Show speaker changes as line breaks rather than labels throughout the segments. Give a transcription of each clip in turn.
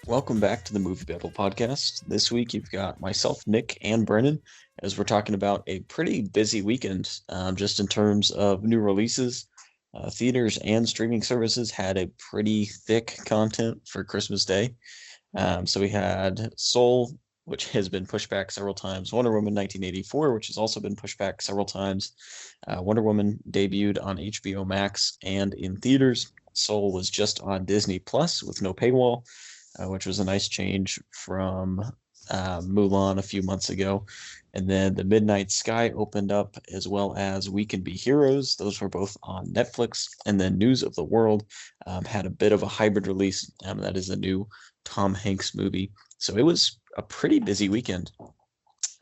Welcome back to the MovieBabble Podcast. This week you've got myself, Nick, and Brennan, as we're talking about a pretty busy weekend, just in terms of new releases. Theaters and streaming services had a pretty thick content for Christmas Day. So we had Soul, which has been pushed back several times, Wonder Woman 1984, which has also been pushed back several times. Wonder Woman debuted on HBO Max and in theaters. Soul was just on Disney Plus with no paywall, which was a nice change from Mulan a few months ago. And then The Midnight Sky opened up, as well as We Can Be Heroes. Those were both on Netflix. And then News of the World had a bit of a hybrid release. That is a new Tom Hanks movie. So it was a pretty busy weekend.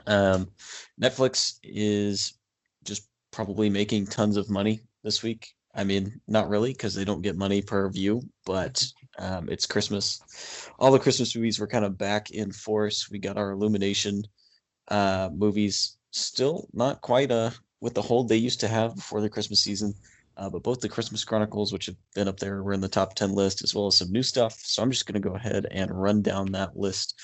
Netflix is just probably making tons of money this week. I mean, not really, because they don't get money per view, but it's Christmas. All the Christmas movies were kind of back in force. We got our Illumination movies, still not quite with the hold they used to have before the Christmas season, but both the Christmas Chronicles, which have been up there, were in the top 10 list, as well as some new stuff. So I'm just going to go ahead and run down that list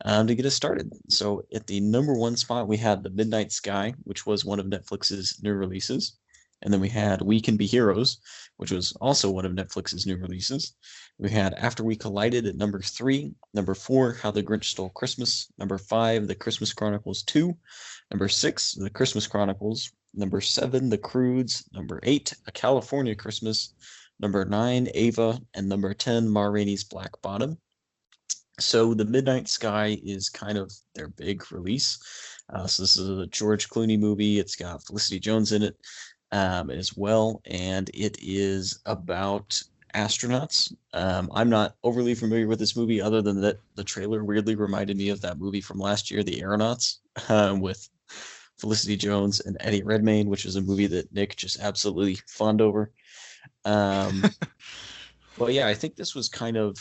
to get us started. So at the number one spot, we had The Midnight Sky, which was one of Netflix's new releases. And then we had We Can Be Heroes, which was also one of Netflix's new releases. We had After We Collided at number 3. Number 4, How the Grinch Stole Christmas. Number 5, The Christmas Chronicles 2. Number 6, The Christmas Chronicles. Number 7, The Croods. Number 8, A California Christmas. Number 9, Ava. And number 10, Ma Rainey's Black Bottom. So The Midnight Sky is kind of their big release. So this is a George Clooney movie. It's got Felicity Jones in it as well, and it is about astronauts. I'm not overly familiar with this movie, other than that the trailer weirdly reminded me of that movie from last year, The Aeronauts, with Felicity Jones and Eddie Redmayne, which is a movie that Nick just absolutely fawned over. Well, yeah, I think this was kind of,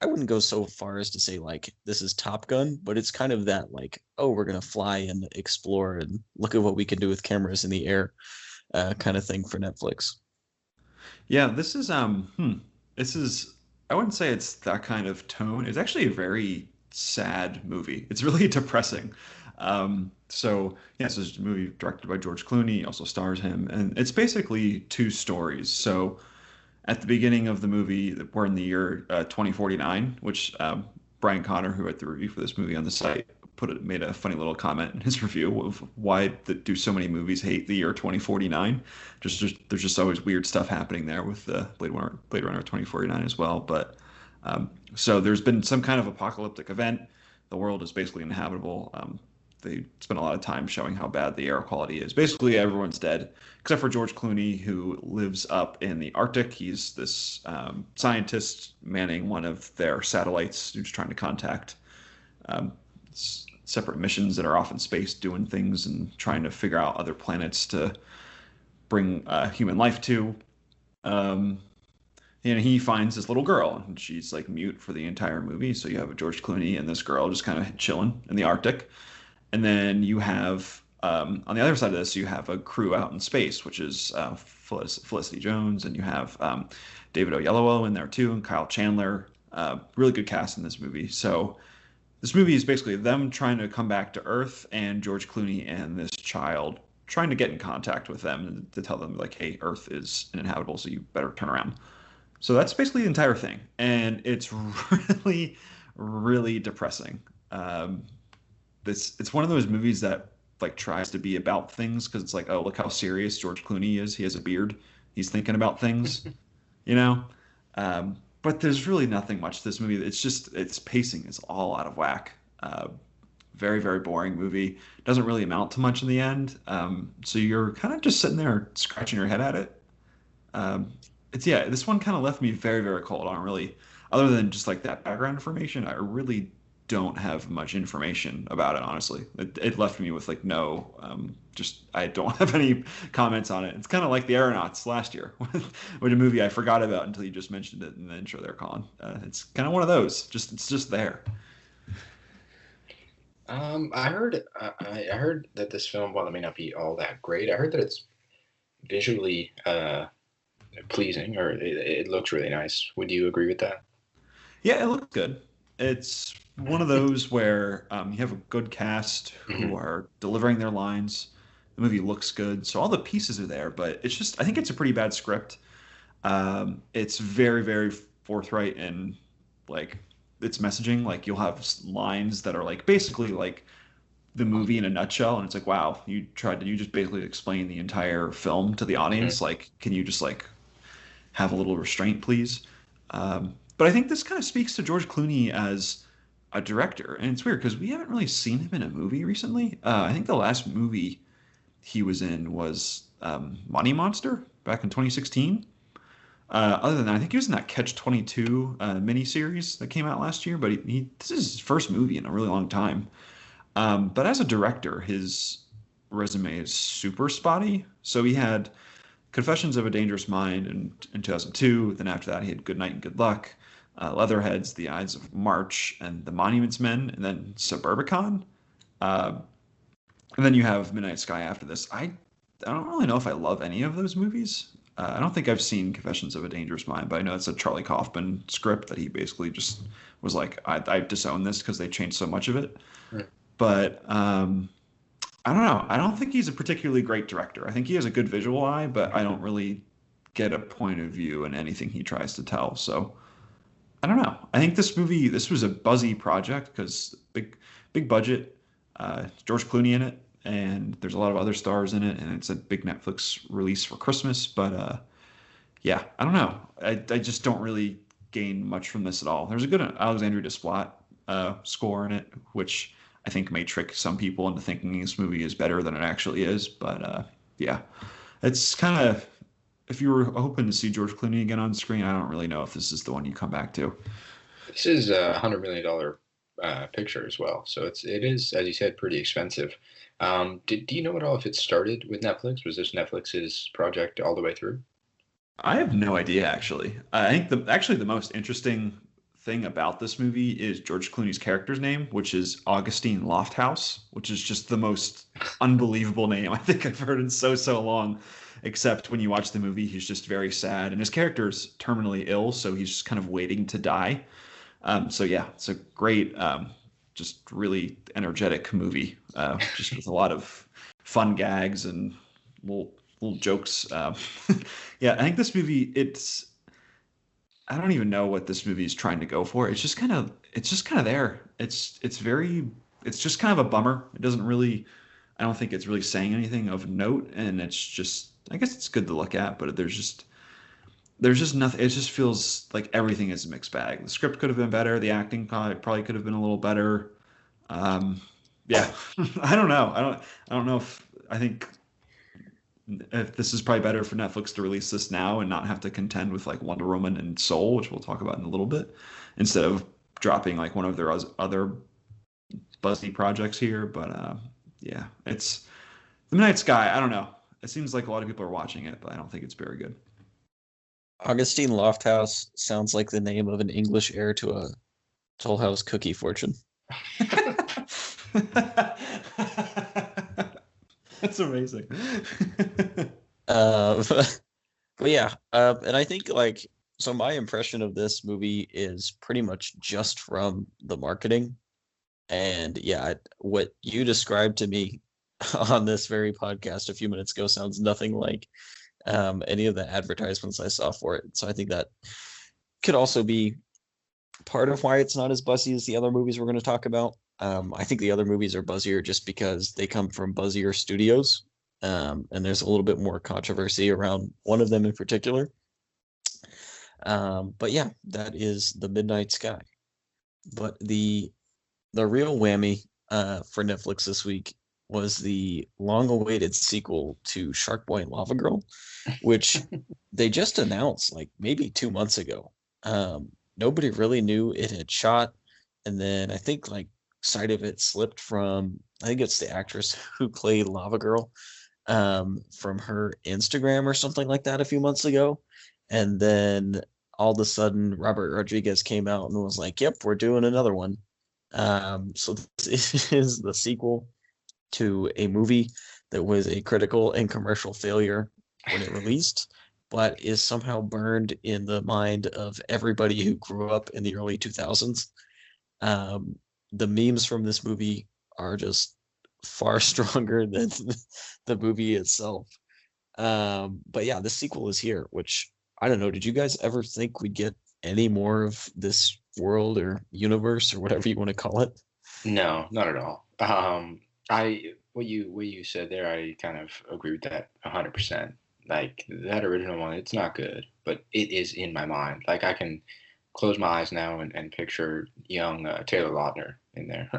I wouldn't go so far as to say like this is Top Gun, but it's kind of that like, oh, we're gonna fly and explore and look at what we can do with cameras in the air, kind of thing for Netflix.
Yeah, this is I wouldn't say it's that kind of tone. It's actually a very sad movie. It's really depressing. This is a movie directed by George Clooney. He also stars him, and it's basically two stories. So at the beginning of the movie, we're in the year 2049, which Brian Connor, who wrote the review for this movie on the site, made a funny little comment in his review of why do so many movies hate the year 2049. There's just always weird stuff happening there with the Blade Runner 2049 as well. But so there's been some kind of apocalyptic event. The world is basically uninhabitable. They spent a lot of time showing how bad the air quality is. Basically, everyone's dead except for George Clooney, who lives up in the Arctic. He's this scientist manning one of their satellites, who's trying to contact um, separate missions that are off in space, doing things and trying to figure out other planets to bring human life to. Um, and he finds this little girl, and she's like mute for the entire movie. So you have George Clooney and this girl just kind of chilling in the Arctic. And then you have on the other side of this, you have a crew out in space, which is Felicity Jones, and you have David Oyelowo in there too, and Kyle Chandler. Really good cast in this movie. So this movie is basically them trying to come back to Earth, and George Clooney and this child trying to get in contact with them to tell them like, hey, Earth is uninhabitable, so you better turn around. So that's basically the entire thing, and it's really, really depressing. It's one of those movies that like tries to be about things because it's like, oh, look how serious George Clooney is. He has a beard. He's thinking about things, you know. But there's really nothing much to this movie. It's just its pacing is all out of whack. Very, very boring movie. Doesn't really amount to much in the end. So you're kind of just sitting there scratching your head at it. Um, this one kind of left me very, very cold. I don't really, other than just like that background information, I really don't have much information about it, honestly. It left me with like no, just I don't have any comments on it. It's kind of like The Aeronauts last year, which a movie I forgot about until you just mentioned it in the intro there, Colin. It's kind of one of those. It's just there.
I heard that this film, while it may not be all that great, I heard that it's visually pleasing, or it looks really nice. Would you agree with that?
Yeah, it looks good. It's one of those where you have a good cast
Hmm.
who are delivering their lines. The movie looks good, so all the pieces are there. But it's just, I think it's a pretty bad script. It's very, very forthright in like its messaging. Like you'll have lines that are like basically like the movie in a nutshell, and it's like, wow, you just basically explain the entire film to the
Hmm.
audience. Like, can you just like have a little restraint, please? But I think this kind of speaks to George Clooney as a director, and it's weird because we haven't really seen him in a movie recently. I think the last movie he was in was Money Monster back in 2016. Other than that, I think he was in that Catch 22 miniseries that came out last year, but this is his first movie in a really long time. But as a director, his resume is super spotty. So he had Confessions of a Dangerous Mind in 2002. Then after that, he had Good Night and Good Luck, Leatherheads, The Ides of March, and The Monuments Men, and then Suburbicon. Uh, and then you have Midnight Sky after this. I don't really know if I love any of those movies. I don't think I've seen Confessions of a Dangerous Mind, but I know it's a Charlie Kaufman script that he basically just was like, I disown this because they changed so much of it. But I don't know. I don't think he's a particularly great director. I think he has a good visual eye, but I don't really get a point of view in anything he tries to tell. So I don't know. I think this was a buzzy project because big budget, George Clooney in it, and there's a lot of other stars in it, and it's a big Netflix release for Christmas. But yeah, I don't know. I just don't really gain much from this at all. There's a good Alexandre Desplat score in it, which I think may trick some people into thinking this movie is better than it actually is. But yeah, it's kind of, if you were hoping to see George Clooney again on screen, I don't really know if this is the one you come back to.
This is a $100 million picture as well, so it is, as you said, pretty expensive. Do you know at all if it started with Netflix? Was this Netflix's project all the way through?
I have no idea actually. I think the most interesting thing about this movie is George Clooney's character's name, which is Augustine Lofthouse, which is just the most unbelievable name I think I've heard in so long. Except when you watch the movie, he's just very sad, and his character's terminally ill, so he's just kind of waiting to die. So yeah, it's a great, just really energetic movie, just with a lot of fun gags and little jokes. Yeah, I think this movie, I don't even know what this movie is trying to go for. It's just kind of there. It's just kind of a bummer. It doesn't really, I don't think it's really saying anything of note, and it's just, I guess it's good to look at, but there's just nothing. It just feels like everything is a mixed bag. The script could have been better. The acting probably could have been a little better. Um, yeah, I don't know. I don't know if I think if this is probably better for Netflix to release this now and not have to contend with like Wonder Woman and Soul, which we'll talk about in a little bit, instead of dropping like one of their other buzzy projects here. But yeah, it's The Midnight Sky. I don't know. It seems like a lot of people are watching it, but I don't think it's very good.
Augustine Lofthouse sounds like the name of an English heir to a Toll House cookie fortune.
That's amazing.
But yeah, and I think like so my impression of this movie is pretty much just from the marketing. And yeah, what you described to me on this very podcast a few minutes ago sounds nothing like any of the advertisements I saw for it. So I think that could also be part of why it's not as buzzy as the other movies we're going to talk about. I think the other movies are buzzier just because they come from buzzier studios. And there's a little bit more controversy around one of them in particular. But yeah, that is The Midnight Sky. But the real whammy for Netflix this week was the long-awaited sequel to Sharkboy and Lava Girl, which they just announced like maybe 2 months ago. Nobody really knew it had shot, and then I think like sight of it slipped from, I think it's the actress who played Lava Girl, from her Instagram or something like that a few months ago, and then all of a sudden Robert Rodriguez came out and was like, "Yep, we're doing another one." So this is the sequel to a movie that was a critical and commercial failure when it released, but is somehow burned in the mind of everybody who grew up in the early 2000s. Um, the memes from this movie are just far stronger than the movie itself. But yeah, the sequel is here, which I don't know. Did you guys ever think we'd get any more of this world or universe or whatever you want to call it?
No, not at all. I what you said there, I kind of agree with that 100%. Like that original one, it's not good, but it is in my mind. Like I can close my eyes now and picture young Taylor Lautner in there.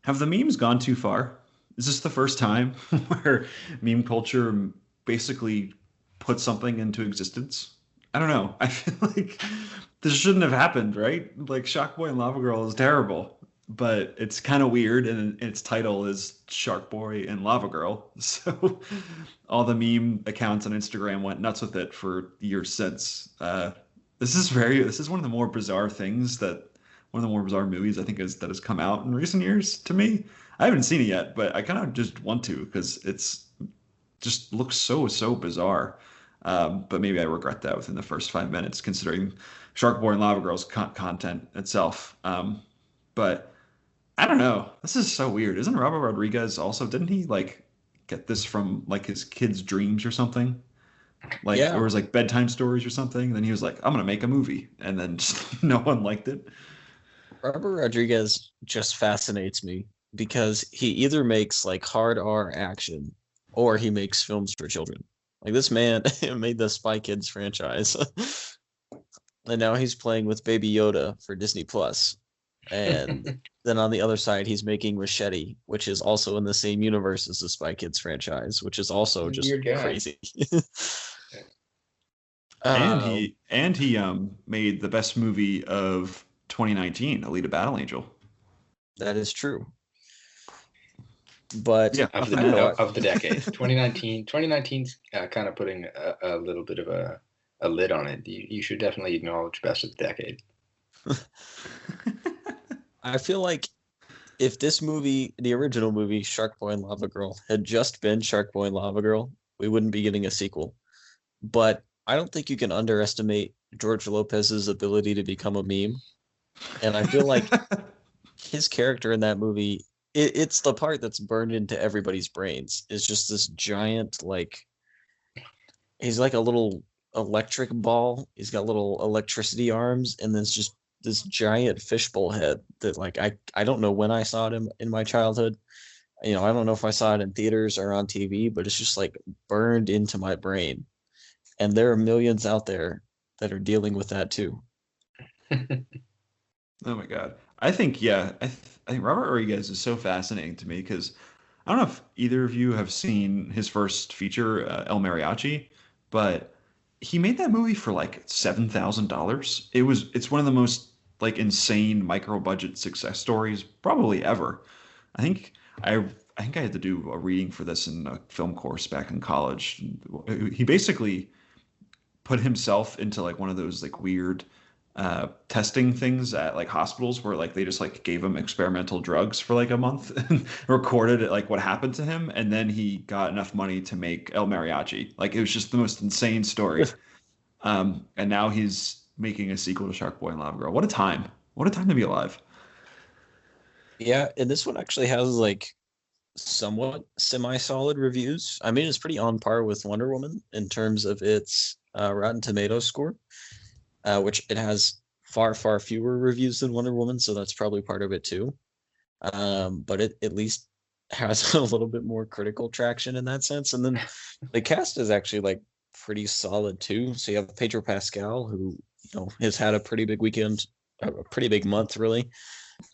Have the memes gone too far? Is this the first time where meme culture basically put something into existence? I don't know. I feel like this shouldn't have happened, right? Like Sharkboy and Lava Girl is terrible, but it's kind of weird, and its title is Sharkboy and Lava Girl. So all the meme accounts on Instagram went nuts with it for years since. This is one of the more bizarre things that one of the more bizarre movies I think that has come out in recent years to me. I haven't seen it yet, but I kind of just want to because it's just looks so bizarre. But maybe I regret that within the first 5 minutes, considering Sharkboy and Lava Girl's content itself. But I don't know. This is so weird. Isn't Robert Rodriguez also? Didn't he like get this from like his kids' dreams or something? Like it
Yeah,
was like bedtime stories or something. And then he was like, "I'm gonna make a movie," and then just no one liked it.
Robert Rodriguez just fascinates me because he either makes like hard R action or he makes films for children. Like this man made the Spy Kids franchise. And now he's playing with Baby Yoda for Disney Plus. And then on the other side, he's making Machete, which is also in the same universe as the Spy Kids franchise, which is also just
Weird guy.
crazy.
And
um,
he made the best movie of 2019, Alita Battle Angel.
that is true. But
Yeah,
of
other
the
I
than
don't know.
that,
of the decade. 2019's kind of putting a little bit of a lid on it. You should definitely acknowledge best of the decade.
I feel like if this movie, the original movie, Sharkboy and Lava Girl, had just been Sharkboy and Lava Girl, we wouldn't be getting a sequel. But I don't think you can underestimate George Lopez's ability to become a meme. And I feel like his character in that movie, it's the part that's burned into everybody's brains. Is just this giant, like, he's like a little electric ball. He's got little electricity arms, and then it's just this giant fishbowl head that, like, I don't know when I saw it in my childhood. You know, I don't know if I saw it in theaters or on TV, but it's just like burned into my brain. And there are millions out there that are dealing with that too.
oh my god, I think yeah, I think Robert Rodriguez is so fascinating to me because I don't know if either of you have seen his first feature, El Mariachi, but he made that movie for like $7,000. It's one of the most like insane micro budget success stories probably ever. I think I I think I had to do a reading for this in a film course back in college. He basically put himself into like one of those like weird testing things at like hospitals where like they just like gave him experimental drugs for like a month and recorded it, like what happened to him, and then he got enough money to make El Mariachi. Like it was just the most insane story. And now he's making a sequel to Shark Boy and Lava Girl. What a time! What a time to be alive.
Yeah, and this one actually has like somewhat semi-solid reviews. I mean, it's pretty on par with Wonder Woman in terms of its Rotten Tomatoes score, which it has far fewer reviews than Wonder Woman, so that's probably part of it too. But it at least has a little bit more critical traction in that sense. And then the cast is actually like pretty solid too. So you have Pedro Pascal, who has had a pretty big weekend, a pretty big month really,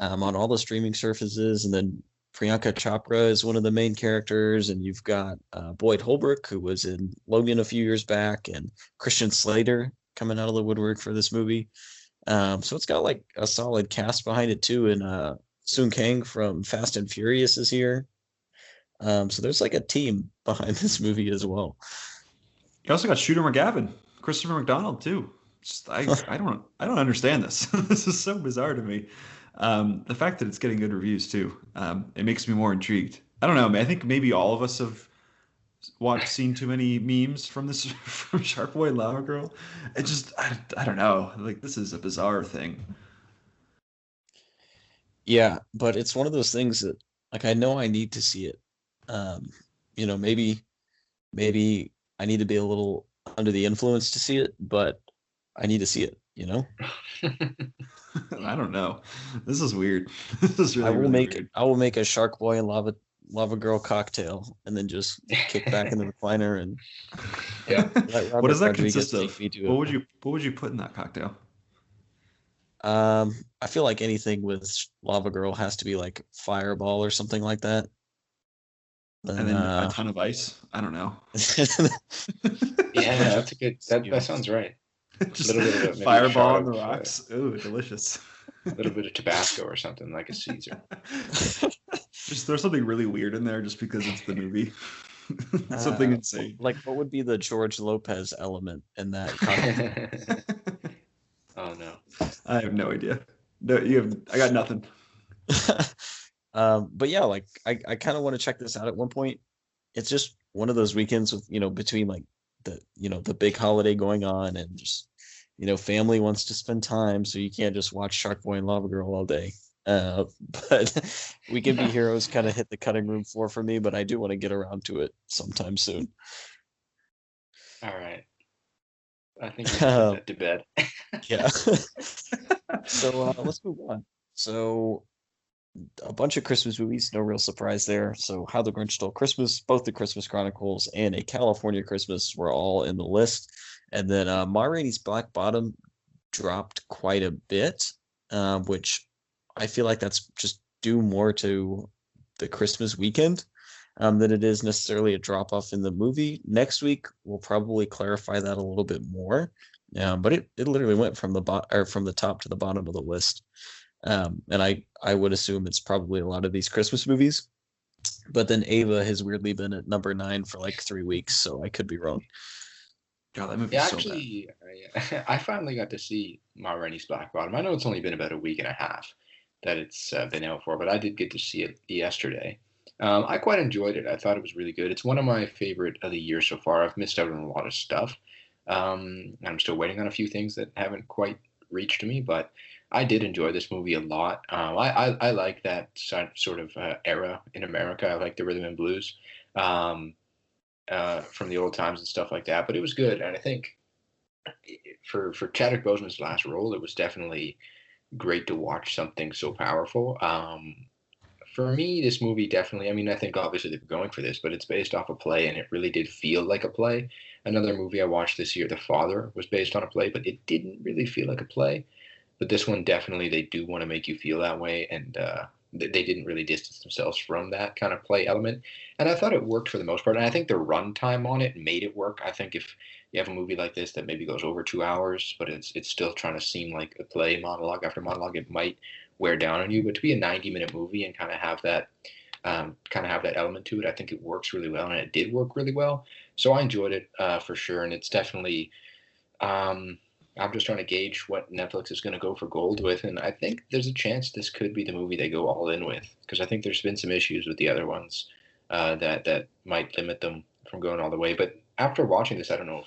on all the streaming surfaces, and then Priyanka Chopra is one of the main characters, and you've got Boyd Holbrook, who was in Logan a few years back, and Christian Slater coming out of the woodwork for this movie. So it's got like a solid cast behind it too, and Soon Kang from Fast and Furious is here. So there's like a team behind this movie as well.
You also got Shooter McGavin, Christopher McDonald too. I don't understand this. This is so bizarre to me. The fact that it's getting good reviews too, it makes me more intrigued. I don't know. I think maybe all of us have seen too many memes from this from Shark Boy and Lava Girl. I don't know. Like this is a bizarre thing.
Yeah, but it's one of those things that like I know I need to see it. Um, maybe I need to be a little under the influence to see it, but I need to see it.
I don't know. This is weird. This is really, really weird.
I will make a Sharkboy and lava girl cocktail and then just kick back in the recliner and
Yeah.
let
What does
Robert
that
Rodriguez
consist of?
take me to
What would you put in that cocktail?
I feel like anything with Lava Girl has to be like Fireball or something like that.
And then a ton of ice? I don't know.
Yeah, that's a good. That sounds right.
Just
a little bit of
Fireball on the rocks. Ooh, delicious.
A little bit of Tabasco or something like a Caesar.
Just throw something really weird in there just because it's the movie. Something insane.
Like what would be the George Lopez element in that cocktail?
Oh no.
I have no idea. No, I got nothing.
But yeah, like I kind of want to check this out at one point. It's just one of those weekends with, between like the big holiday going on and just, family wants to spend time. So you can't just watch Sharkboy and Lava Girl all day. But We Can Be Heroes kind of hit the cutting room floor for me, but I do want to get around to it sometime soon.
All right. I think we can put that to bed.
Yeah. So let's move on. So a bunch of Christmas movies, no real surprise there. So How the Grinch Stole Christmas, both the Christmas Chronicles and A California Christmas were all in the list. And then Ma Rainey's Black Bottom dropped quite a bit, which I feel like that's just due more to the Christmas weekend than it is necessarily a drop off in the movie. Next week, we'll probably clarify that a little bit more. But it literally went from the top to the bottom of the list. And I would assume it's probably a lot of these Christmas movies. But then Ava has weirdly been at number 9 for like 3 weeks, so I could be wrong.
God, that movie so bad.
I finally got to see Ma Rainey's Black Bottom. I know it's only been about a week and a half that it's been out for, but I did get to see it yesterday. I quite enjoyed it. I thought it was really good. It's one of my favorite of the year so far. I've missed out on a lot of stuff. I'm still waiting on a few things that haven't quite reached me, but I did enjoy this movie a lot. I like that sort of era in America. I like the rhythm and blues from the old times and stuff like that. But it was good, and I think for Chadwick Boseman's last role, it was definitely great to watch something so powerful. For me, this movie definitely, I mean, I think obviously they're going for this, but it's based off a play, and it really did feel like a play. Another movie I watched this year, The Father, was based on a play, but it didn't really feel like a play. But this one, definitely, they do want to make you feel that way, and they didn't really distance themselves from that kind of play element. And I thought it worked for the most part, and I think the runtime on it made it work. I think if you have a movie like this that maybe goes over 2 hours, but it's still trying to seem like a play, monologue after monologue, it might wear down on you. But to be a 90-minute movie and kind of have that element to it, I think it works really well, and it did work really well. So I enjoyed it for sure, and it's definitely. I'm just trying to gauge what Netflix is going to go for gold with, and I think there's a chance this could be the movie they go all in with, because I think there's been some issues with the other ones that might limit them from going all the way. But after watching this, I don't know.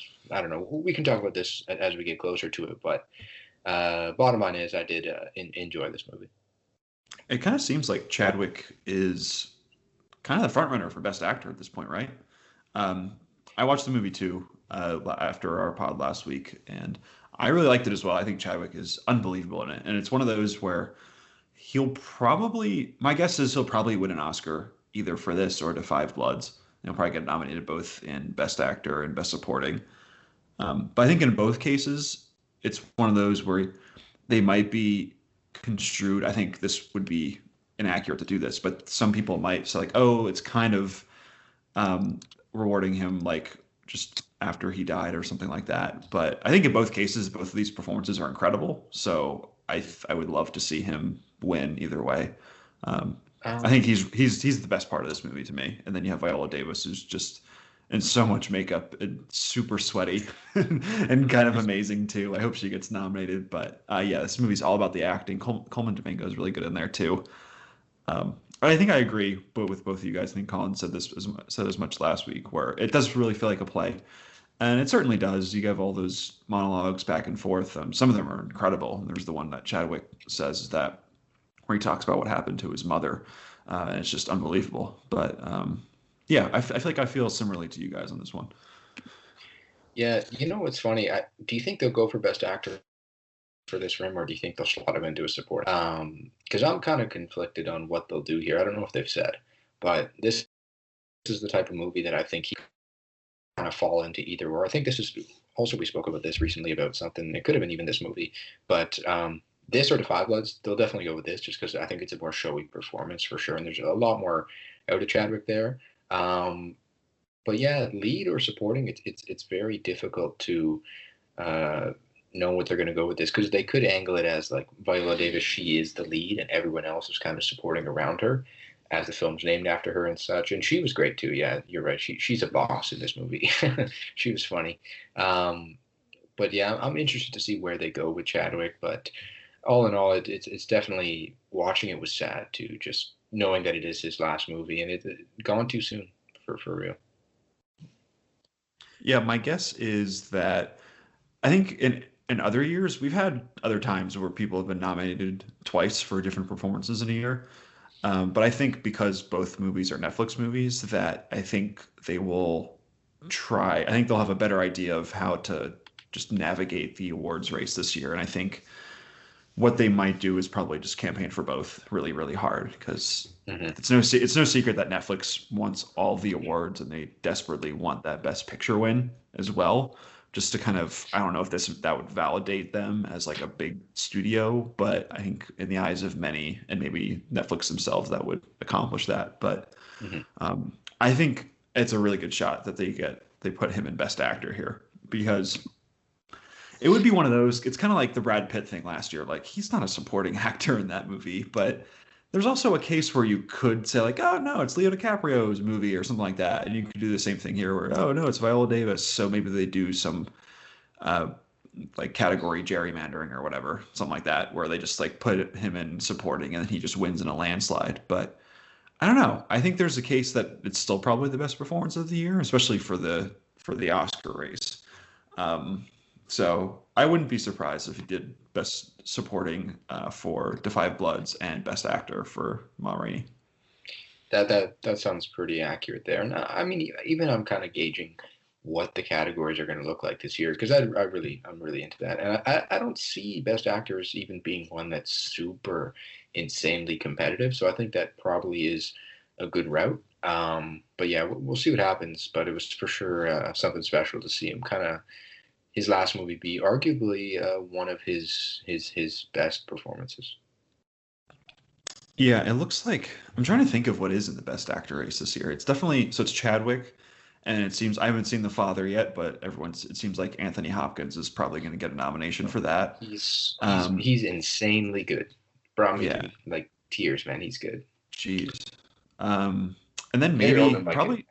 We can talk about this as we get closer to it, but bottom line is I did enjoy this movie.
It kind of seems like Chadwick is kind of the front runner for Best Actor at this point, right? I watched the movie too after our pod last week, and I really liked it as well. I think Chadwick is unbelievable in it, and it's one of those where my guess is he'll probably win an Oscar either for this or to Five Bloods. He'll probably get nominated both in Best Actor and Best Supporting. But I think in both cases, it's one of those where they might be construed. I think this would be inaccurate to do this, but some people might say like, oh, it's kind of rewarding him like just after he died or something like that. But I think in both cases, both of these performances are incredible. So I would love to see him win either way. I think he's the best part of this movie to me. And then you have Viola Davis, who's just in so much makeup and super sweaty and kind of amazing too. I hope she gets nominated. But yeah, this movie's all about the acting. Coleman Domingo is really good in there too. I think I agree, but with both of you guys, I think Collin said as much last week, where it does really feel like a play, and it certainly does. You have all those monologues back and forth. Some of them are incredible. And there's the one that Chadwick says is that where he talks about what happened to his mother, and it's just unbelievable. But yeah, I feel like I feel similarly to you guys on this one.
Yeah, you know what's funny? Do you think they'll go for Best Actor for this rim, or do you think they'll slot him into a support? Because I'm kind of conflicted on what they'll do here. I don't know if they've said, but this is the type of movie that I think he kind of fall into either or. I think this is also, we spoke about this recently about something. It could have been even this movie, but this or The Five Bloods, they'll definitely go with this just because I think it's a more showy performance for sure, and there's a lot more out of Chadwick there. But yeah, lead or supporting, it's very difficult to know what they're going to go with this because they could angle it as like Viola Davis, she is the lead, and everyone else is kind of supporting around her, as the film's named after her and such. And she was great too. Yeah, you're right. She's a boss in this movie. She was funny. But yeah, I'm interested to see where they go with Chadwick. But all in all, it's definitely, watching it was sad too, just knowing that it is his last movie and it gone too soon for real.
Yeah, my guess is that I think in other years we've had other times where people have been nominated twice for different performances in a year. But I think because both movies are Netflix movies, that I think they will try. I think they'll have a better idea of how to just navigate the awards race this year. And I think what they might do is probably just campaign for both really, really hard because it's no secret that Netflix wants all the awards and they desperately want that Best Picture win as well. Just to kind of, I don't know if that would validate them as like a big studio, but I think in the eyes of many and maybe Netflix themselves, that would accomplish that. But I think it's a really good shot that they put him in Best Actor here because it would be one of those. It's kind of like the Brad Pitt thing last year. Like he's not a supporting actor in that movie, but there's also a case where you could say like, oh no, it's Leo DiCaprio's movie or something like that, and you could do the same thing here where, oh no, it's Viola Davis. So maybe they do some like category gerrymandering or whatever, something like that, where they just like put him in supporting and then he just wins in a landslide. But I don't know. I think there's a case that it's still probably the best performance of the year, especially for the Oscar race. So I wouldn't be surprised if he did Best Supporting for Da 5 Bloods and Best Actor for Ma Rainey.
That sounds pretty accurate there. And I mean, even I'm kind of gauging what the categories are going to look like this year because I'm really into that. And I don't see Best Actors even being one that's super insanely competitive. So I think that probably is a good route. But yeah, we'll see what happens. But it was for sure something special to see him kind of, his last movie be arguably one of his best performances.
Yeah, it looks like I'm trying to think of what is in the Best Actor race this year. It's definitely, so it's Chadwick, and it seems I haven't seen The Father yet, but it seems like Anthony Hopkins is probably going to get a nomination for that.
He's insanely good. Brought me to like tears, man. He's good.
Jeez. And then maybe probably.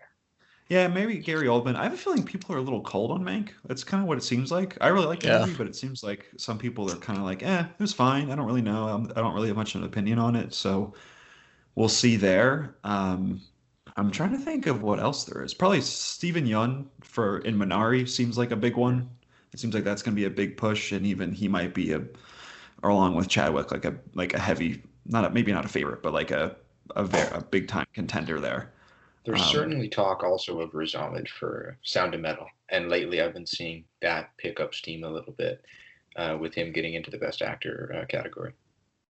Yeah, maybe Gary Oldman. I have a feeling people are a little cold on Mank. That's kind of what it seems like. I really like the movie, but it seems like some people are kind of like, it was fine. I don't really know. I don't really have much of an opinion on it. So we'll see there. I'm trying to think of what else there is. Probably Stephen Yeun in Minari seems like a big one. It seems like that's going to be a big push, and even he might be or along with Chadwick, like a heavy, maybe not a favorite, but like a big time contender there.
There's certainly talk also of Riz Ahmed for Sound of Metal, and lately I've been seeing that pick up steam a little bit with him getting into the Best Actor category.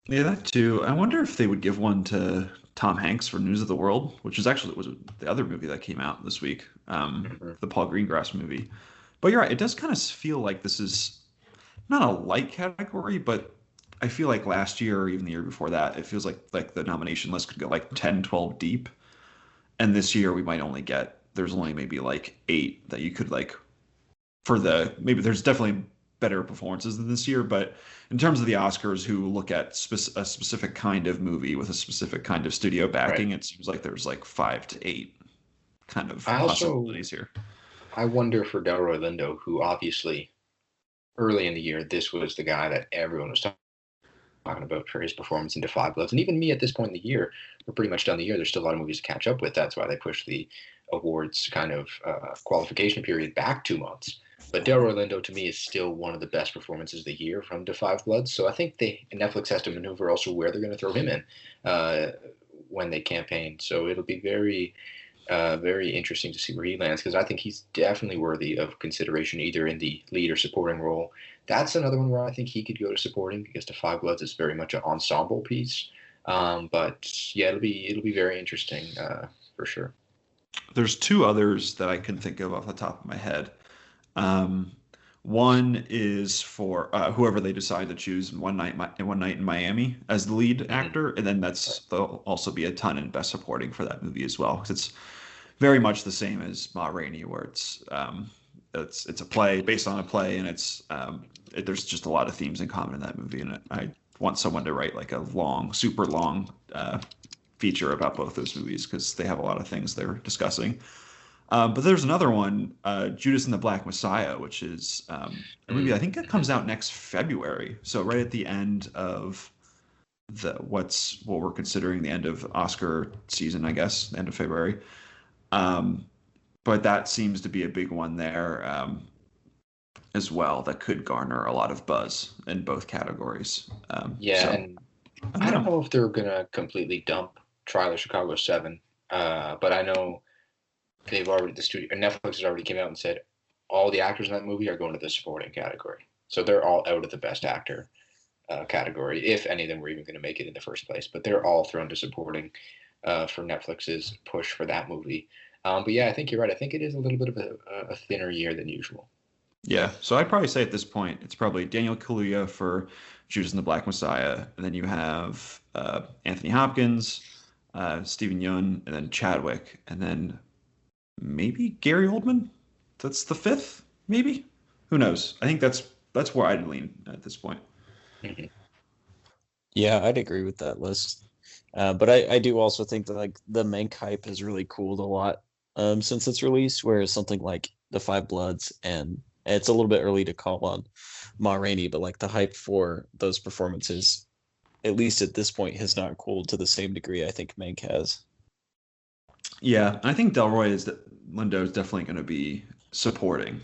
Yeah, that too. I wonder if they would give one to Tom Hanks for News of the World, which was the other movie that came out this week, the Paul Greengrass movie. But you're right, it does kind of feel like this is not a light category, but I feel like last year or even the year before that, it feels like the nomination list could go like 10, 12 deep. And this year we might only there's only maybe like 8 that you could maybe there's definitely better performances than this year, but in terms of the Oscars who look at a specific kind of movie with a specific kind of studio backing, It seems like there's like 5 to 8 kind of possibilities here.
I wonder for Delroy Lindo, who obviously early in the year, this was the guy that everyone was talking about for his performance in Da 5 Bloods. And even me at this point in the year, we're pretty much done the year. There's still a lot of movies to catch up with. That's why they pushed the awards kind of qualification period back 2 months. But Delroy Lindo to me is still one of the best performances of the year from Da 5 Bloods. So I think Netflix has to maneuver also where they're going to throw him in when they campaign. So it'll be very interesting to see where he lands because I think he's definitely worthy of consideration either in the lead or supporting role. That's another one where I think he could go to supporting because The Five Bloods is very much an ensemble piece. But yeah, it'll be very interesting for sure.
There's two others that I can think of off the top of my head. One is for whoever they decide to choose One Night in Miami as the lead actor, and then there'll also be a ton in Best Supporting for that movie as well because it's very much the same as Ma Rainey, where it's a play based on a play, and there's just a lot of themes in common in that movie, and I want someone to write like a super long feature about both those movies because they have a lot of things they're discussing. But there's another one, Judas and the Black Messiah, which is a movie I think it comes out next February, so right at the end of what we're considering the end of Oscar season, I guess, end of February. But that seems to be a big one there as well that could garner a lot of buzz in both categories.
And I don't know if they're going to completely dump Trial of Chicago 7, but I know Netflix has already came out and said all the actors in that movie are going to the supporting category. So they're all out of the best actor category, if any of them were even going to make it in the first place. But they're all thrown to supporting for Netflix's push for that movie. But yeah, I think you're right. I think it is a little bit of a thinner year than usual.
Yeah, so I'd probably say at this point, it's probably Daniel Kaluuya for Judas and the Black Messiah, and then you have Anthony Hopkins, Stephen Yeun, and then Chadwick, and then maybe Gary Oldman. That's the fifth, maybe. Who knows? I think that's where I'd lean at this point.
Mm-hmm.
Yeah, I'd agree with that list. But I do also think that like the Mank hype has really cooled a lot since its release, whereas something like The Five Bloods, and it's a little bit early to call on Ma Rainey, but like the hype for those performances, at least at this point, has not cooled to the same degree I think Mank has.
Yeah, I think Delroy Lindo is definitely going to be supporting,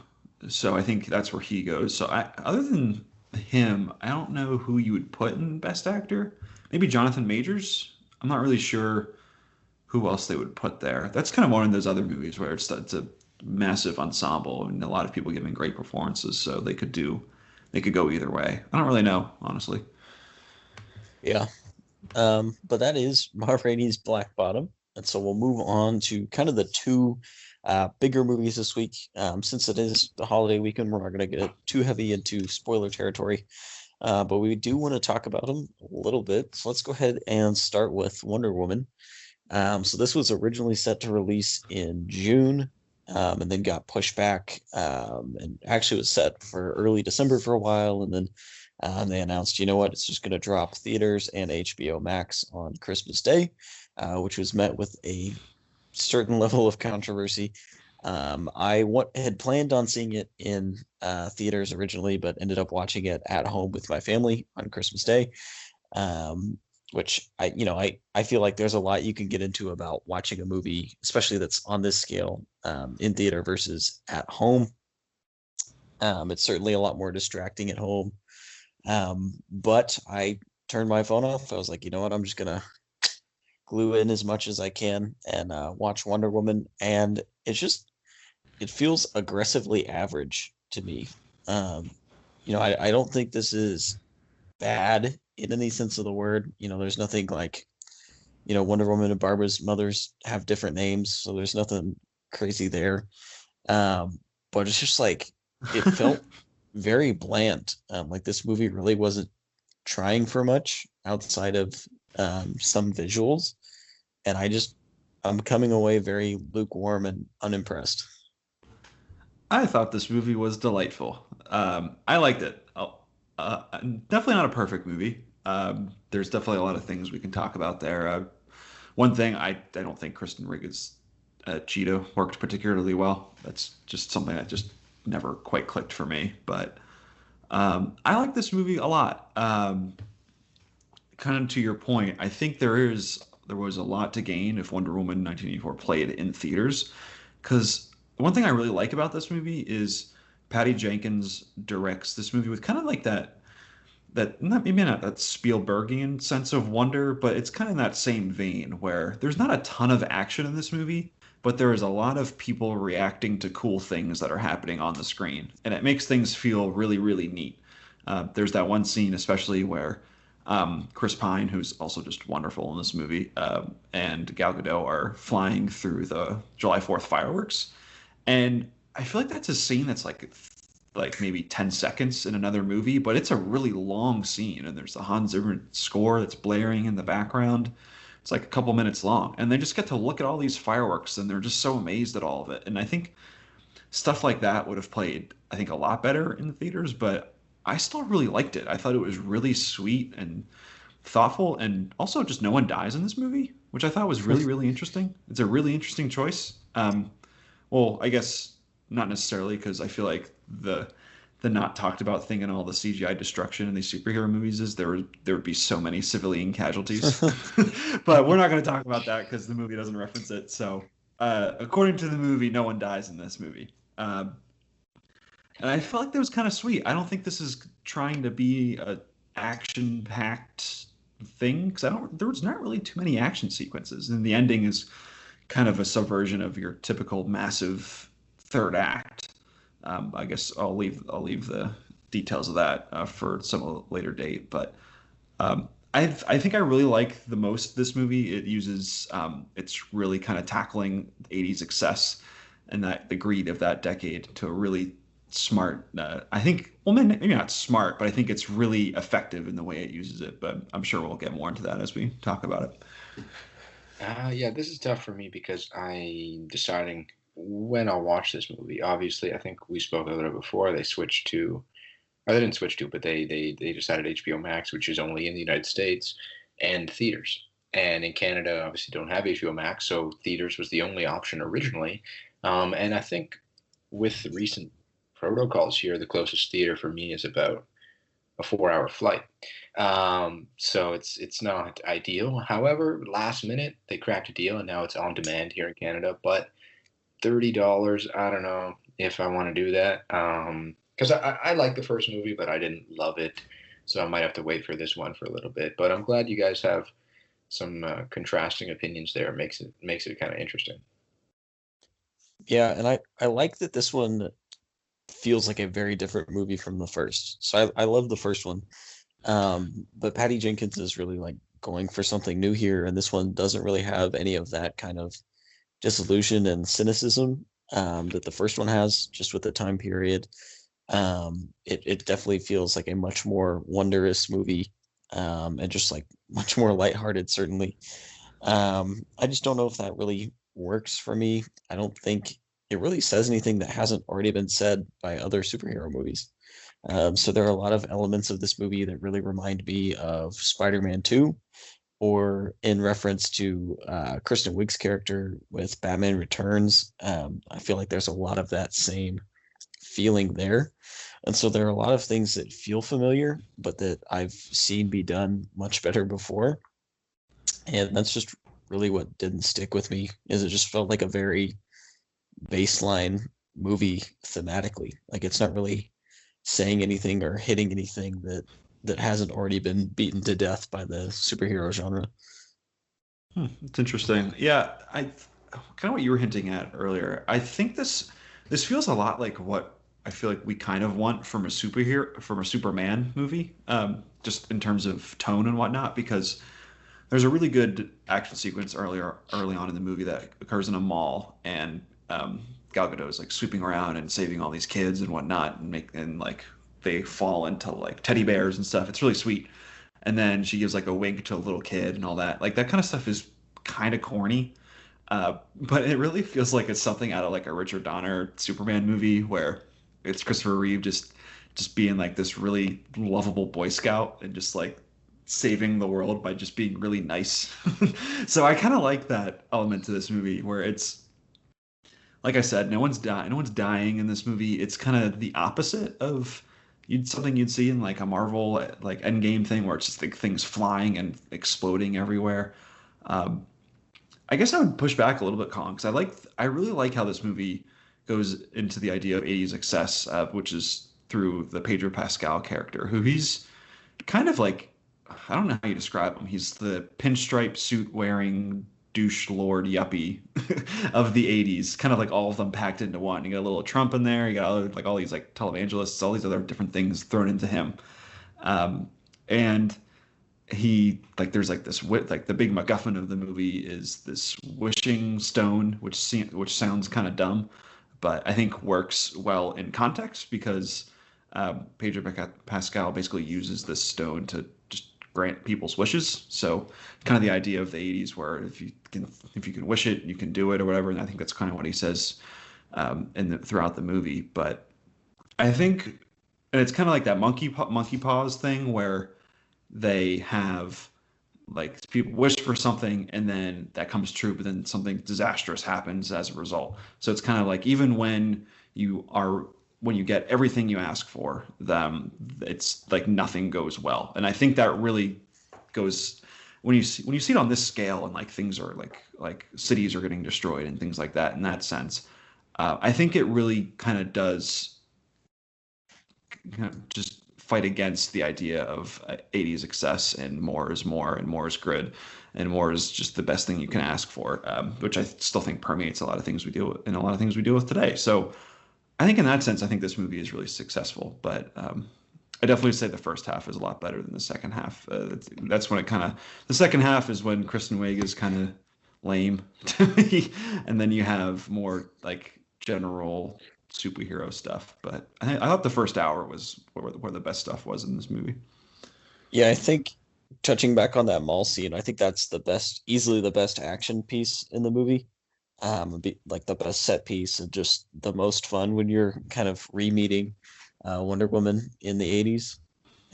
so I think that's where he goes. So other than him, I don't know who you would put in Best Actor. Maybe Jonathan Majors. I'm not really sure who else they would put there. That's kind of one of those other movies where it's a massive ensemble and a lot of people giving great performances, so they could go either way. I don't really know, honestly.
Yeah. But that is Ma Rainey's Black Bottom. And so we'll move on to kind of the two bigger movies this week. Since it is the holiday weekend, we're not going to get too heavy into spoiler territory. But we do want to talk about them a little bit. So let's go ahead and start with Wonder Woman. So this was originally set to release in June and then got pushed back and actually was set for early December for a while. And then they announced, you know what, it's just going to drop theaters and HBO Max on Christmas Day, which was met with a certain level of controversy. I had planned on seeing it in theaters originally, but ended up watching it at home with my family on Christmas Day, which I feel like there's a lot you can get into about watching a movie, especially that's on this scale, in theater versus at home. It's certainly a lot more distracting at home. But I turned my phone off. I was like, you know what, I'm just going to glue in as much as I can and watch Wonder Woman. And it feels aggressively average to me. I don't think this is bad in any sense of the word. There's nothing like, Wonder Woman and Barbara's mothers have different names, so there's nothing crazy there. But it's just like, it felt very bland. Like this movie really wasn't trying for much outside of some visuals. And I'm coming away very lukewarm and unimpressed.
I thought this movie was delightful. I liked it. Definitely not a perfect movie. There's definitely a lot of things we can talk about there. One thing, I don't think Kristen Wiig's Cheetah worked particularly well. That's just something that just never quite clicked for me. But I like this movie a lot. Kind of to your point, I think there was a lot to gain if Wonder Woman 1984 played in theaters, because one thing I really like about this movie is Patty Jenkins directs this movie with kind of like that not maybe not that Spielbergian sense of wonder, but it's kind of in that same vein where there's not a ton of action in this movie, but there is a lot of people reacting to cool things that are happening on the screen, and it makes things feel really, really neat. There's that one scene, especially where Chris Pine, who's also just wonderful in this movie, and Gal Gadot are flying through the July 4th fireworks, and I feel like that's a scene that's like maybe 10 seconds in another movie, but it's a really long scene, and there's the Hans Zimmer score that's blaring in the background. It's like a couple minutes long, and they just get to look at all these fireworks, and they're just so amazed at all of it. And I think stuff like that would have played, I think, a lot better in the theaters, but I still really liked it. I thought it was really sweet and thoughtful, and also just no one dies in this movie, which I thought was really, really interesting. It's a really interesting choice. Well, I guess not necessarily, because I feel like the not talked about thing in all the CGI destruction in these superhero movies is there would be so many civilian casualties. But we're not going to talk about that because the movie doesn't reference it. So according to the movie, no one dies in this movie. And I felt like that was kind of sweet. I don't think this is trying to be a action-packed thing, because there was not really too many action sequences, and the ending is kind of a subversion of your typical massive third act. I guess I'll leave the details of that for some later date. But I think I really like the most this movie. It uses it's really kind of tackling 80s excess and that the greed of that decade to a really smart. I think, well, maybe not smart, but I think it's really effective in the way it uses it. But I'm sure we'll get more into that as we talk about it.
Yeah, this is tough for me because I'm deciding when I'll watch this movie. Obviously, I think we spoke a little before. They switched to, or they didn't switch to, but they decided HBO Max, which is only in the United States, and theaters. And in Canada, obviously, don't have HBO Max, so theaters was the only option originally. And I think with the recent protocols here, the closest theater for me is about a 4-hour flight. So it's not ideal. However, last minute they cracked a deal, and now it's on demand here in Canada. But $30, I don't know if I want to do that. Because I like the first movie, but I didn't love it, so I might have to wait for this one for a little bit. But I'm glad you guys have some contrasting opinions there. It makes it kind of interesting.
Yeah, and I like that this one feels like a very different movie from the first. So I love the first one. But Patty Jenkins is really like going for something new here, and this one doesn't really have any of that kind of disillusion and cynicism that the first one has, just with the time period. It definitely feels like a much more wondrous movie, and just like much more lighthearted, certainly. I just don't know if that really works for me. I don't think it really says anything that hasn't already been said by other superhero movies. So there are a lot of elements of this movie that really remind me of Spider-Man 2, or in reference to Kristen Wiig's character with Batman Returns. I feel like there's a lot of that same feeling there. And so there are a lot of things that feel familiar, but that I've seen be done much better before. And that's just really what didn't stick with me, is it just felt like a very baseline movie thematically. Like it's not really saying anything or hitting anything that hasn't already been beaten to death by the superhero genre.
It's interesting. Yeah, I kind of what you were hinting at earlier. I think this feels a lot like what I feel like we kind of want from a Superman movie, just in terms of tone and whatnot, because there's a really good action sequence early on in the movie that occurs in a mall, and Gal Gadot is like sweeping around and saving all these kids and whatnot, and like they fall into like teddy bears and stuff. It's really sweet. And then she gives like a wink to a little kid and all that. Like that kind of stuff is kind of corny, but it really feels like it's something out of like a Richard Donner Superman movie where it's Christopher Reeve just being like this really lovable Boy Scout and just like saving the world by just being really nice. So I kind of like that element to this movie where it's, like I said, no one's dying in this movie. It's kind of the opposite of something you'd see in like a Marvel like Endgame thing where it's just like things flying and exploding everywhere. I guess I would push back a little bit, Colin, because I really like how this movie goes into the idea of 80s excess, which is through the Pedro Pascal character, who he's kind of like, I don't know how you describe him. He's the pinstripe suit wearing douche lord yuppie of the 80s, kind of like all of them packed into one. You got a little Trump in there, you got other, like all these like televangelists, all these other different things thrown into him. And he like there's like this like the big MacGuffin of the movie is this wishing stone, which sounds kind of dumb, but I think works well in context because Pedro Pascal basically uses this stone to just grant people's wishes. So kind of the idea of the 80s where if you can wish it, you can do it or whatever. And I think that's kind of what he says throughout the movie. But I think, and it's kind of like that monkey paws thing where they have like people wish for something and then that comes true, but then something disastrous happens as a result. So it's kind of like even when you get everything you ask for, it's like nothing goes well. And I think that really goes when you see it on this scale and like things are like cities are getting destroyed and things like that in that sense. I think it really kind of does just fight against the idea of 80s excess and more is more and more is good and more is just the best thing you can ask for, which I still think permeates a lot of things we deal with today. So I think in that sense, I think this movie is really successful, but I definitely say the first half is a lot better than the second half. That's when the second half is when Kristen Wiig is kind of lame to me, and then you have more like general superhero stuff. But I thought the first hour was where the best stuff was in this movie.
Yeah, I think touching back on that mall scene, I think that's easily the best action piece in the movie. Like the best set piece and just the most fun when you're kind of re-meeting Wonder Woman in the 80s.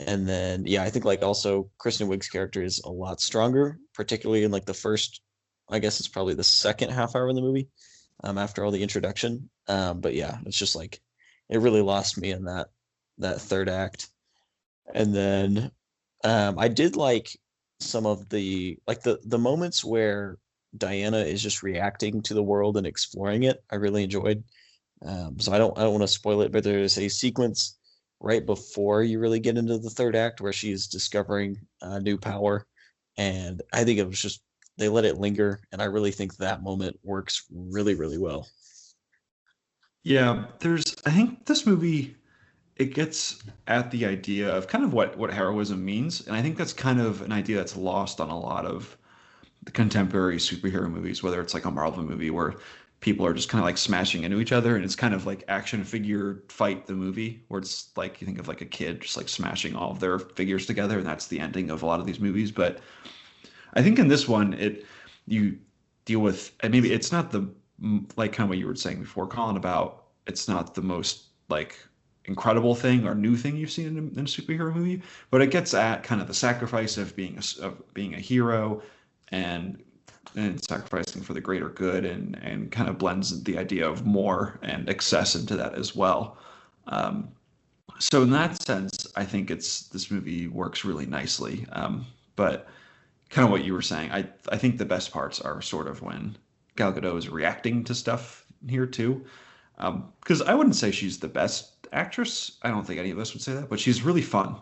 And then, yeah, I think like also Kristen Wiig's character is a lot stronger, particularly in like the first, I guess it's probably the second half hour in the movie, after all the introduction. But yeah, it's just like, it really lost me in that third act. And then I did like some of the moments where Diana is just reacting to the world and exploring it. I really enjoyed. So I don't want to spoil it, but there's a sequence right before you really get into the third act where she's discovering new power, and I think it was just they let it linger, and I really think that moment works really, really well.
Yeah, I think this movie, it gets at the idea of kind of what heroism means, and I think that's kind of an idea that's lost on a lot of the contemporary superhero movies, whether it's like a Marvel movie where people are just kind of like smashing into each other and it's kind of like action figure fight the movie where it's like you think of like a kid just like smashing all of their figures together and that's the ending of a lot of these movies. But I think in this one you deal with, and maybe it's not the like kind of what you were saying before, Colin, about it's not the most like incredible thing or new thing you've seen in a superhero movie, but it gets at kind of the sacrifice of being a hero and sacrificing for the greater good and kind of blends the idea of more and excess into that as well. So in that sense, I think this movie works really nicely. But kind of what you were saying, I think the best parts are sort of when Gal Gadot is reacting to stuff here too. Because I wouldn't say she's the best actress. I don't think any of us would say that, but she's really fun.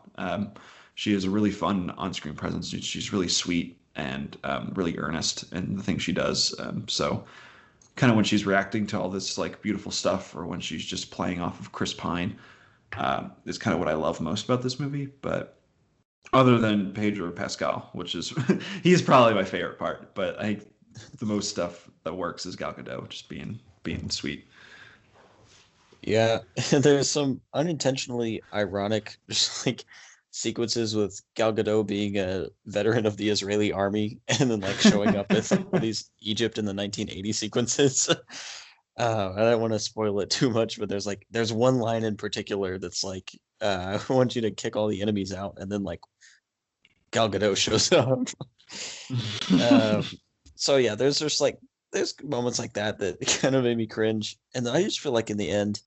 She has a really fun on-screen presence. She's really sweet and really earnest in the things she does. So kind of when she's reacting to all this like beautiful stuff or when she's just playing off of Chris Pine is kind of what I love most about this movie. But other than Pedro Pascal, which is he's probably my favorite part, but I think the most stuff that works is Gal Gadot just being sweet.
Yeah, there's some unintentionally ironic just like sequences with Gal Gadot being a veteran of the Israeli army and then like showing up with these Egypt in the 1980 sequences. I don't want to spoil it too much, but there's one line in particular that's like, I want you to kick all the enemies out, and then like Gal Gadot shows up. So yeah, there's moments like that kind of made me cringe, and I just feel like in the end,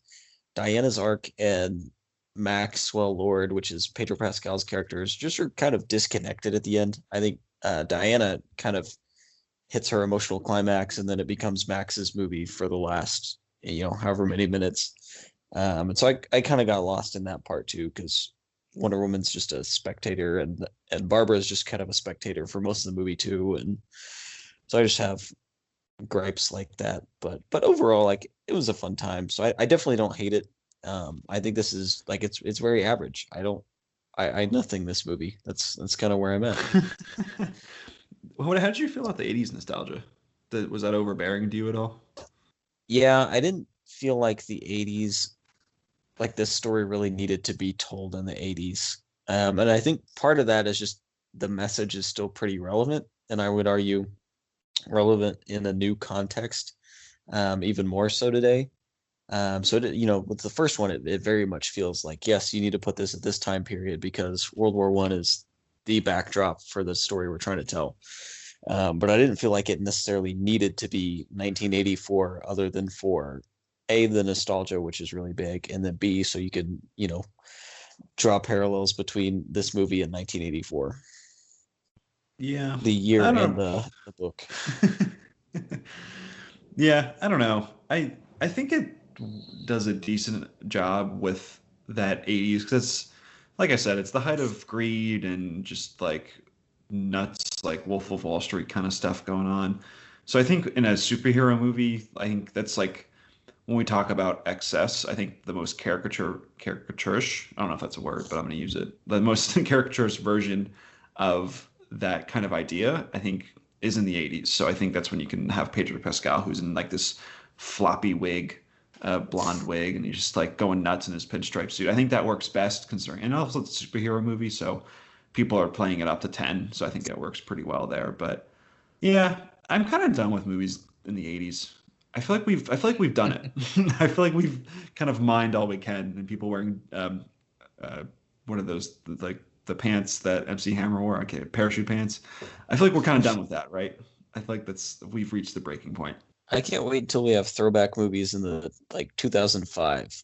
Diana's arc and Maxwell Lord, which is Pedro Pascal's characters, just are kind of disconnected at the end. I think Diana kind of hits her emotional climax, and then it becomes Max's movie for the last however many minutes. And so I kind of got lost in that part too, because Wonder Woman's just a spectator, and Barbara is just kind of a spectator for most of the movie too, and so I just have gripes like that. But overall, like, it was a fun time, so I definitely don't hate it. I think this is like it's very average. I nothing this movie. That's kind of where I'm at.
How did you feel about the 80s nostalgia? Was that overbearing to you at all?
Yeah, I didn't feel like the 80s, like this story really needed to be told in the 80s. And I think part of that is just the message is still pretty relevant, and I would argue relevant in a new context, even more so today. So with the first one, it very much feels like, yes, you need to put this at this time period because World War I is the backdrop for the story we're trying to tell. But I didn't feel like it necessarily needed to be 1984, other than for A, the nostalgia, which is really big, and then B, so you could, draw parallels between this movie and 1984.
Yeah.
The year and the book.
Yeah, I don't know. I think it does a decent job with that 80s, because it's, like I said, it's the height of greed and just like nuts, like Wolf of Wall Street kind of stuff going on. So I think in a superhero movie, I think that's like, when we talk about excess, I think the most caricaturish, I don't know if that's a word, but I'm going to use it. The most caricaturish version of that kind of idea, I think, is in the 80s. So I think that's when you can have Pedro Pascal, who's in like this floppy wig, blonde wig, and he's just like going nuts in his pinstripe suit. I think that works best, considering, and also it's a superhero movie, so people are playing it up to 10. So I think it works pretty well there. But yeah, I'm kind of done with movies in the 80s. I feel like we've done it. I feel like we've kind of mined all we can, and people wearing what are those, like the pants that MC Hammer wore? Okay, parachute pants. I feel like we're kind of done with that, right? I feel like we've reached the breaking point.
I can't wait until we have throwback movies in the 2005.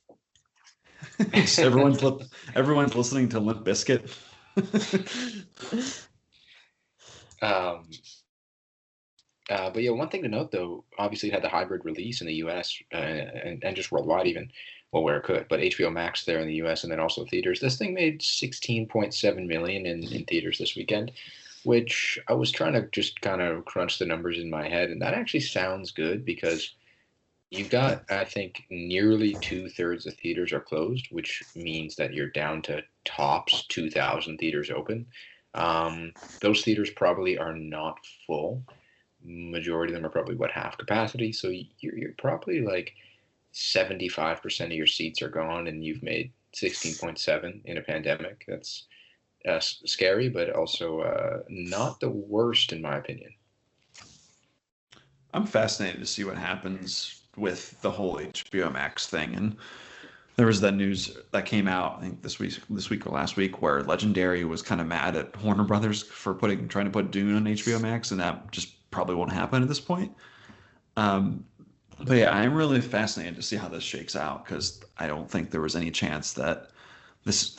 So everyone's listening to Limp Bizkit.
But yeah, one thing to note though, obviously it had the hybrid release in the U.S. And just worldwide even, well, where it could, but HBO Max there in the U.S. and then also theaters. This thing made 16.7 million in theaters this weekend, which I was trying to just kind of crunch the numbers in my head, and that actually sounds good because you've got, I think, nearly 2/3 of theaters are closed, which means that you're down to tops 2,000 theaters open. Those theaters probably are not full. Majority of them are probably half capacity, so you're probably like 75% of your seats are gone, and you've made 16.7 in a pandemic. That's scary, but also not the worst in my opinion.
I'm fascinated to see what happens with the whole HBO Max thing, and there was that news that came out, I think this week or last week, where Legendary was kind of mad at Warner Brothers for trying to put Dune on HBO Max, and that just probably won't happen at this point. But yeah, I'm really fascinated to see how this shakes out, because I don't think there was any chance that this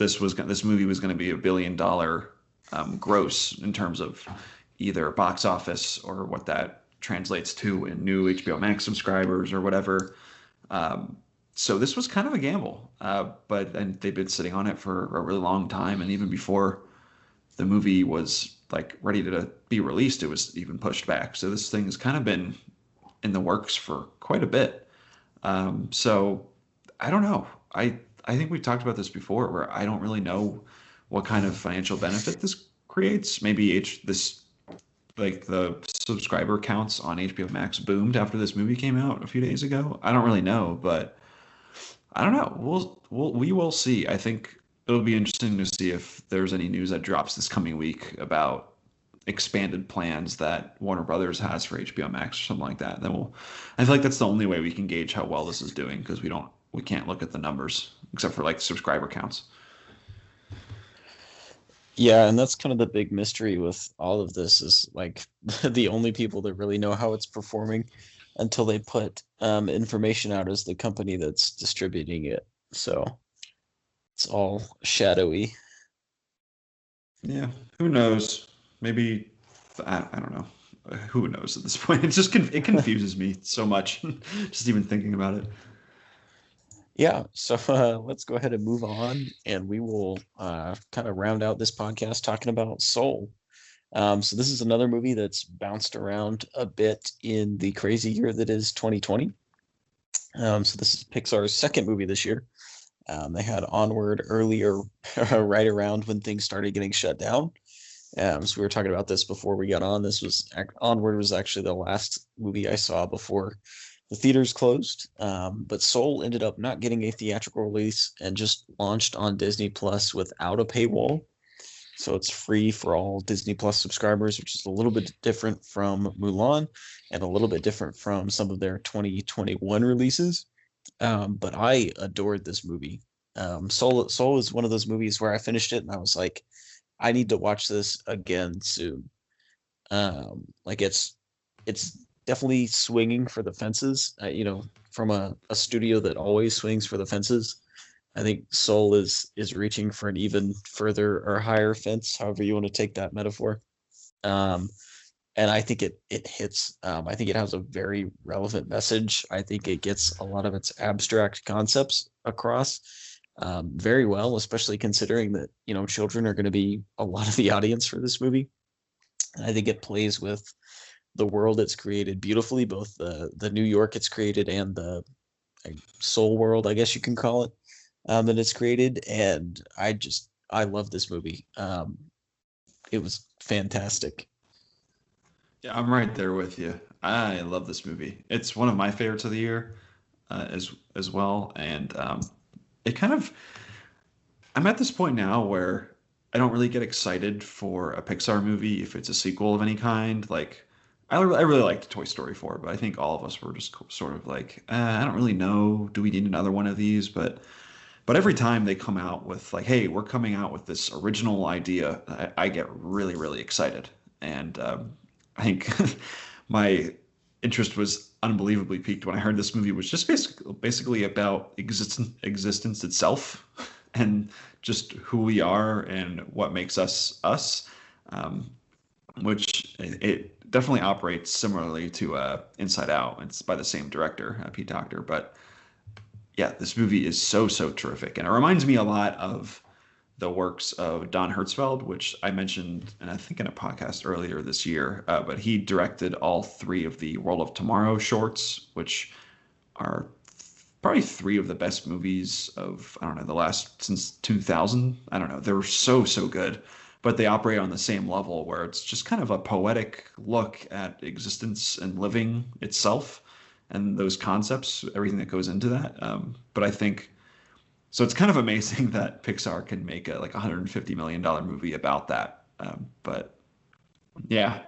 movie was going to be $1 billion gross in terms of either box office or what that translates to in new HBO Max subscribers or whatever. So this was kind of a gamble, and they've been sitting on it for a really long time, and even before the movie was like ready to be released, it was even pushed back. So this thing has kind of been in the works for quite a bit. So I don't know. I think we've talked about this before, where I don't really know what kind of financial benefit this creates. Maybe the subscriber counts on HBO Max boomed after this movie came out a few days ago. I don't really know, but I don't know. We will see. I think it'll be interesting to see if there's any news that drops this coming week about expanded plans that Warner Brothers has for HBO Max or something like that. I feel like that's the only way we can gauge how well this is doing, because we can't look at the numbers except for like subscriber counts.
Yeah, and that's kind of the big mystery with all of this, is like the only people that really know how it's performing until they put information out is the company that's distributing it. So it's all shadowy.
Yeah, who knows? Maybe, I don't know. Who knows at this point? It confuses me so much, just even thinking about it.
Yeah, so let's go ahead and move on, and we will kind of round out this podcast talking about Soul. So this is another movie that's bounced around a bit in the crazy year that is 2020. So this is Pixar's second movie this year. They had Onward earlier, right around when things started getting shut down. So we were talking about this before we got on. Onward was actually the last movie I saw before the theaters closed. But Soul ended up not getting a theatrical release and just launched on Disney Plus without a paywall. So it's free for all Disney Plus subscribers, which is a little bit different from Mulan and a little bit different from some of their 2021 releases. But I adored this movie. Soul is one of those movies where I finished it and I was like, I need to watch this again soon. Like it's definitely swinging for the fences. From a studio that always swings for the fences. I think Soul is reaching for an even further or higher fence, however you want to take that metaphor. And I think it hits. I think it has a very relevant message. I think it gets a lot of its abstract concepts across very well, especially considering that children are going to be a lot of the audience for this movie. And I think it plays with the world it's created beautifully, both the New York it's created and the Soul world, I guess you can call it, that it's created. And I love this movie. It was fantastic.
Yeah, I'm right there with you. I love this movie. It's one of my favorites of the year, as well. And it kind of, I'm at this point now where I don't really get excited for a Pixar movie if it's a sequel of any kind. Like, I really liked Toy Story 4, but I think all of us were just sort of like, I don't really know. Do we need another one of these? But every time they come out with like, hey, we're coming out with this original idea, I get really, really excited. And I think my interest was unbelievably piqued when I heard this movie was just basically about existence itself and just who we are and what makes us us, which it definitely operates similarly to Inside Out. It's by the same director, Pete Docter, but yeah, this movie is so terrific, and it reminds me a lot of the works of Don Hertzfeldt, which I mentioned, and I think in a podcast earlier this year. But he directed all three of the World of Tomorrow shorts, which are probably three of the best movies of, I don't know, the last since 2000. I don't know. They're so good, but they operate on the same level where it's just kind of a poetic look at existence and living itself and those concepts, everything that goes into that. But I think so. It's kind of amazing that Pixar can make a like $150 million movie about that. But yeah,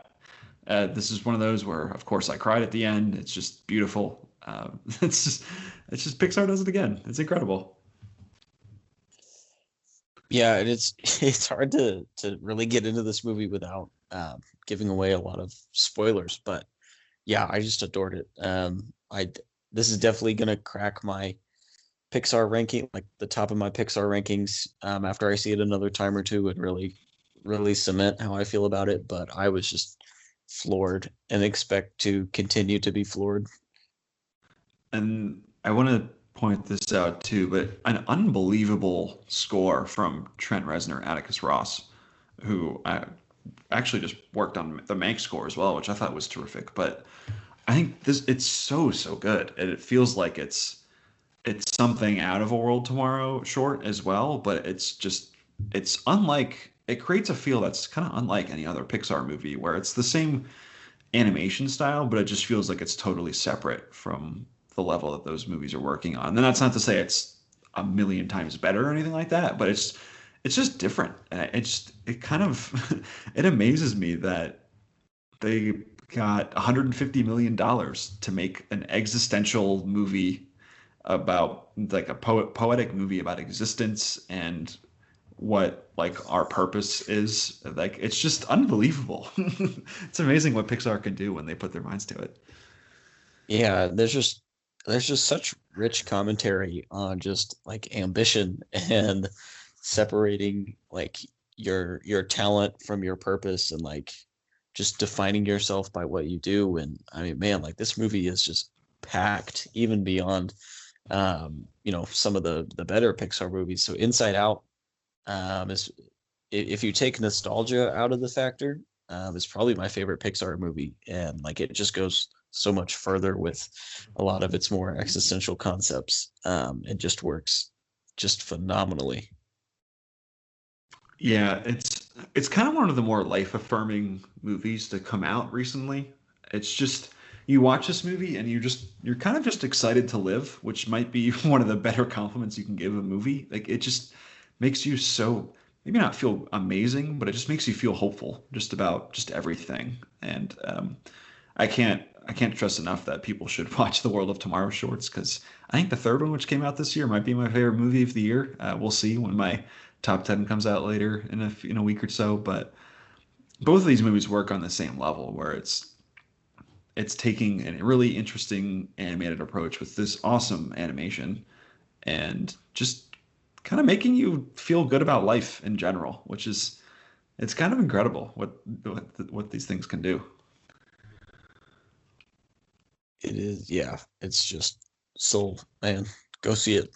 this is one of those where, of course, I cried at the end. It's just beautiful. It's just Pixar does it again. It's incredible.
Yeah, and it's hard to really get into this movie without giving away a lot of spoilers. But yeah, I just adored it. This is definitely gonna crack my Pixar ranking, like the top of my Pixar rankings, after I see it another time or two and really cement how I feel about it. But I was just floored and expect to continue to be floored.
And I want to point this out too, but an unbelievable score from Trent Reznor, Atticus Ross, who actually just worked on the Mank score as well, which I thought was terrific. But I think it's so good, and it feels like it's something out of a World Tomorrow short as well, but it's unlike, it creates a feel that's kind of unlike any other Pixar movie where it's the same animation style, but it just feels like it's totally separate from the level that those movies are working on. And that's not to say it's a million times better or anything like that, but it's just different. It kind of it amazes me that they got $150 million to make an existential movie about like a poetic movie about existence and what like our purpose is. Like, it's just unbelievable. It's amazing what Pixar can do when they put their minds to it.
Yeah, there's just such rich commentary on just like ambition and separating like your talent from your purpose and like just defining yourself by what you do. And I mean, man, like this movie is just packed even beyond some of the better Pixar movies. So Inside Out is, if you take nostalgia out of the factor, is probably my favorite Pixar movie, and like it just goes so much further with a lot of its more existential concepts. It just works just phenomenally.
Yeah, it's kind of one of the more life-affirming movies to come out recently. It's just you watch this movie and you're kind of just excited to live, which might be one of the better compliments you can give a movie. Like it just makes you so maybe not feel amazing, but it just makes you feel hopeful just about just everything. And I can't stress enough that people should watch the World of Tomorrow shorts because I think the third one, which came out this year, might be my favorite movie of the year. We'll see when my top 10 comes out later in a week or so. But both of these movies work on the same level, where it's taking a really interesting animated approach with this awesome animation and just kind of making you feel good about life in general, which is it's kind of incredible what these things can do.
It is, yeah. It's just sold, man. Go see it.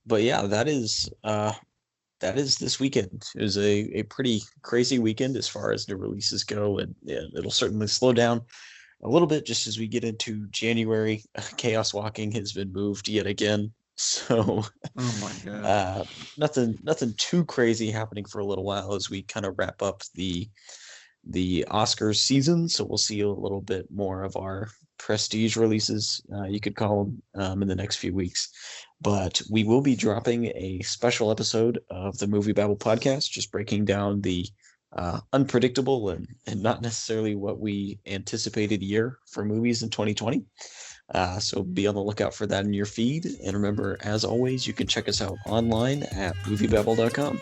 But yeah, that is this weekend. It was a pretty crazy weekend as far as new releases go, and yeah, it'll certainly slow down a little bit just as we get into January. Chaos Walking has been moved yet again, so
Oh my god.
nothing too crazy happening for a little while as we kind of wrap up the Oscars season. So we'll see a little bit more of our prestige releases, you could call them, in the next few weeks. But we will be dropping a special episode of the MovieBabble Podcast, just breaking down the unpredictable and not necessarily what we anticipated year for movies in 2020. So be on the lookout for that in your feed. And remember, as always, you can check us out online at moviebabble.com.